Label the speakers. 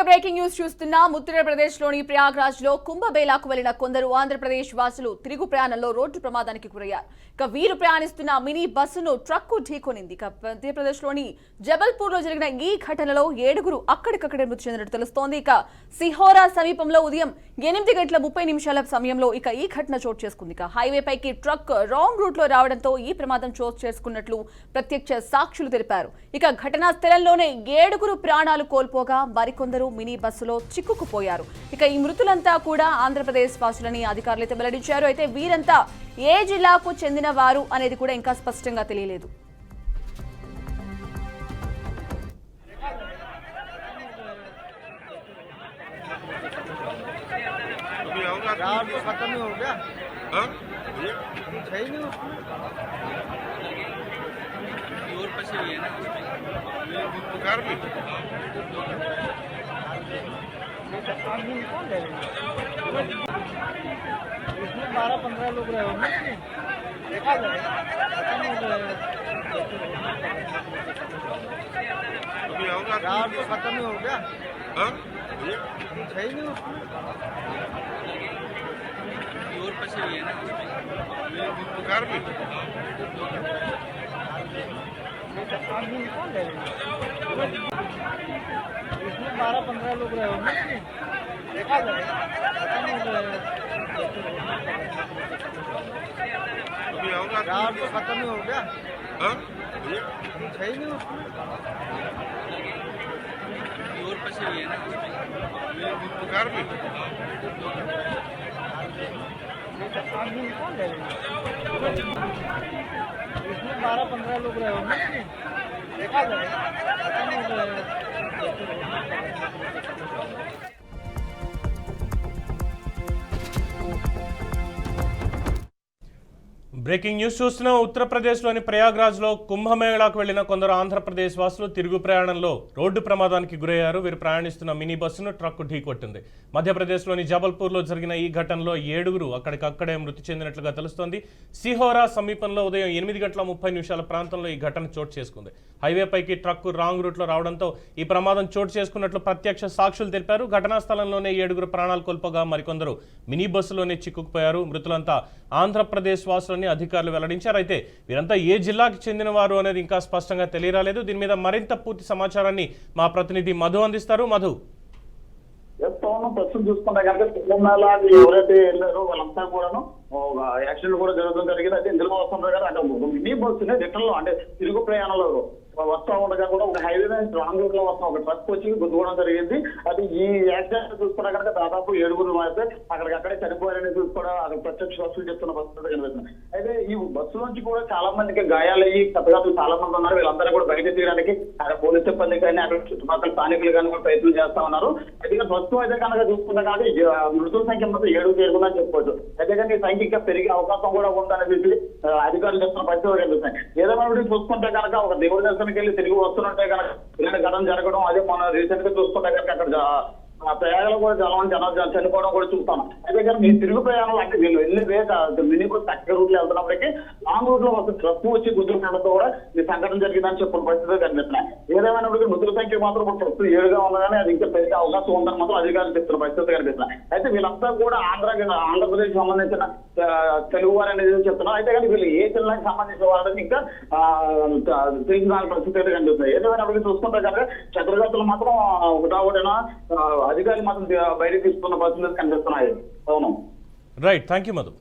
Speaker 1: Breaking news చూస్తున్నాం. ఉత్తరప్రదేశ్లోని ప్రయాగ్రాజ్లో కుంభమేళాకు వెళ్లిన కొందరు ఆంధ్రప్రదేశ్ వాసులు తిరుగు ప్రయాణంలో రోడ్డు ప్రమాదానికి గురయ్యారు. ఇక వీరు ప్రయాణిస్తున్న మినీ బస్సును ట్రక్కు ఢీకొనింది. ఇక మధ్యప్రదేశ్లోని జబల్పూర్లో జరిగిన ఈ ఘటనలో 7గురు అక్కడికక్కడే మృతి చెందినట్టు తెలుస్తోంది. ఇక సిహోరా సమీపంలో ఉదయం 8:30 సమయంలో ఈ ఘటన చోటు చేసుకుంది. ఇక హైవేపైకి ట్రక్ రాంగ్ రూట్ లో రావడంతో ఈ ప్రమాదం చోటు చేసుకున్నట్లు ప్రత్యక్ష సాక్షులు తెలిపారు. ఇక ఘటనా స్థలంలోనే 7గురు ప్రాణాలు కోల్పోగా మరికొందరు మినీ బస్సులో చిక్కుకుపోయారు. ఇక ఈ మృతులంతా కూడా ఆంధ్రప్రదేశ్ వాసులని అధికారులు అయితే వెల్లడించారు. అయితే వీరంతా ఏ జిల్లాకు చెందిన వారు అనేది కూడా ఇంకా స్పష్టంగా తెలియలేదు.
Speaker 2: इसमें 12-15 लोग रहे होंगे, देखा जाए रात तो खत्म ही हो गया, कुछ है ही नहीं उसमें। इसमें 12-15 लोग रहे होंगे, देखा जाए रात तो खत्म ही हो गया, कुछ है ही नहीं उसमें। इसमें 12-15 लोग रहे होंगे, देखा जाए
Speaker 3: బ్రేకింగ్ న్యూస్ చూస్తున్నాం. ఉత్తరప్రదేశ్లోని ప్రయాగ్రాజ్లో కుంభమేళాకు వెళ్లిన కొందరు ఆంధ్రప్రదేశ్ వాసులు తిరుగు ప్రయాణంలో రోడ్డు ప్రమాదానికి గురయ్యారు. వీరు ప్రయాణిస్తున్న మినీ బస్సును ట్రక్కు ఢీకొట్టింది. మధ్యప్రదేశ్లోని జబల్పూర్లో జరిగిన ఈ ఘటనలో 7గురు అక్కడికక్కడే మృతి చెందినట్లుగా తెలుస్తోంది. సిహోరా సమీపంలో ఉదయం 8:30 ప్రాంతంలో ఈ ఘటన చోటు చేసుకుంది. హైవేపైకి ట్రక్కు రాంగ్ రూట్లో రావడంతో ఈ ప్రమాదం చోటు చేసుకున్నట్లు ప్రత్యక్ష సాక్షులు తెలిపారు. ఘటనా స్థలంలోనే 7గురు ప్రాణాలు కోల్పోగా మరికొందరు మినీ బస్సులోనే చిక్కుకుపోయారు. మృతులంతా ఆంధ్రప్రదేశ్ వాసులని అధికారులు వెల్లడించారు. అయితే వీరంతా ఏ జిల్లాకి చెందిన వారు అనేది ఇంకా స్పష్టంగా తెలియరాలేదు. దీని మీద మరింత పూర్తి సమాచారాన్ని మా ప్రతినిధి మధు అందిస్తారు. మధు,
Speaker 4: ప్రస్తుతం చూసుకుంటే కనుక కుంభమేళా ఎవరైతే వెళ్ళారో వాళ్ళంతా కూడాను యాక్సిడెంట్ కూడా జరగడం జరిగింది. అయితే ఇందులో వస్తుంటారు కదా, అంటే మినీ బస్సునే రిటర్న్ లో అంటే తిరుగు ప్రయాణంలో వస్తా ఉండగా కూడా ఒక హైవే రాంగ్ రూట్ లో వస్తున్న ఒక ట్రక్ వచ్చి గుద్దుకోవడం జరిగింది. అది ఈ యాక్సిడెంట్ చూసుకున్నా కనుక దాదాపు 7గురు అయితే అక్కడికక్కడే చనిపోయారని చూసుకోవడం అక్కడ ప్రత్యక్ష సాక్షులు చెప్తున్న పరిస్థితి కనిపిస్తుంది. అయితే ఈ బస్సు నుంచి కూడా చాలా మందికి గాయాలయ్యి క్షతగాతులు చాలా మంది ఉన్నారు. వీళ్ళందరూ కూడా బయట తీయడానికి అక్కడ పోలీస్ సిబ్బంది కానీ అక్కడ చుట్టుపక్కల స్థానికులు కానీ కూడా ప్రయత్నం చేస్తా ఉన్నారు. అయితే ప్రస్తుతం అయితే కనుక చూసుకున్నా కానీ మృతుల సంఖ్య మొత్తం 7 చేరుకుందని చెప్పుకోవచ్చు. అయితే కానీ ఈ సంఖ్య ఇంకా పెరిగే అవకాశం కూడా ఉందనేది అధికారులు చెప్తున్న పరిస్థితులు కనిపిస్తాయి. ఏదైనా చూసుకుంటే కనుక ఒక దేవుడి దర్శనానికి వెళ్ళి తిరిగి వస్తుంటే కనుక ఇలాంటి ఘటన జరగడం, అదే మనం రీసెంట్ గా చూసుకుంటే కనుక అక్కడ ప్రయాణాలు కూడా చాలా మంది జనాలు చనిపోవడం కూడా చూస్తాను. అయితే కానీ మీ తిరుగు ప్రయాణాలు అంటే వీళ్ళు వెళ్ళి మినీ బస్ చక్కగా రూట్ లో వెళ్తున్నప్పటికీ లాంగ్ రూట్ లో వస్తుంది ట్రక్ వచ్చి గుర్తుండడంతో కూడా ఈ సంఘటన జరిగిందని చెప్పిన పరిస్థితులు కనిపిస్తున్నాయి. ఏదేమైనప్పటికీ మృతుల సంఖ్య మాత్రం ప్రస్తుతం 7గా ఉన్నదని అది ఇంకా పెరిగే అవకాశం ఉందని మాత్రం అధికారులు చెప్తున్న పరిస్థితులు కనిపిస్తున్నాయి. అయితే వీళ్ళంతా కూడా ఆంధ్రప్రదేశ్ సంబంధించిన తెలుగు వారు అనేది చెప్తున్నారు. అయితే కానీ వీళ్ళు ఏ జిల్లాకి సంబంధించిన వారని ఇంకా తెలిసిన పరిస్థితి అయితే కనిపిస్తున్నాయి. ఏదేమైనప్పటికీ చూసుకుంటే కనుక క్షతగాతులు మాత్రం ఒకటా అధికారులు మాత్రం బయటకు తీసుకున్న పరిస్థితులు కనిపిస్తున్నాయి. అవును,
Speaker 3: రైట్, థ్యాంక్ యూ మధు.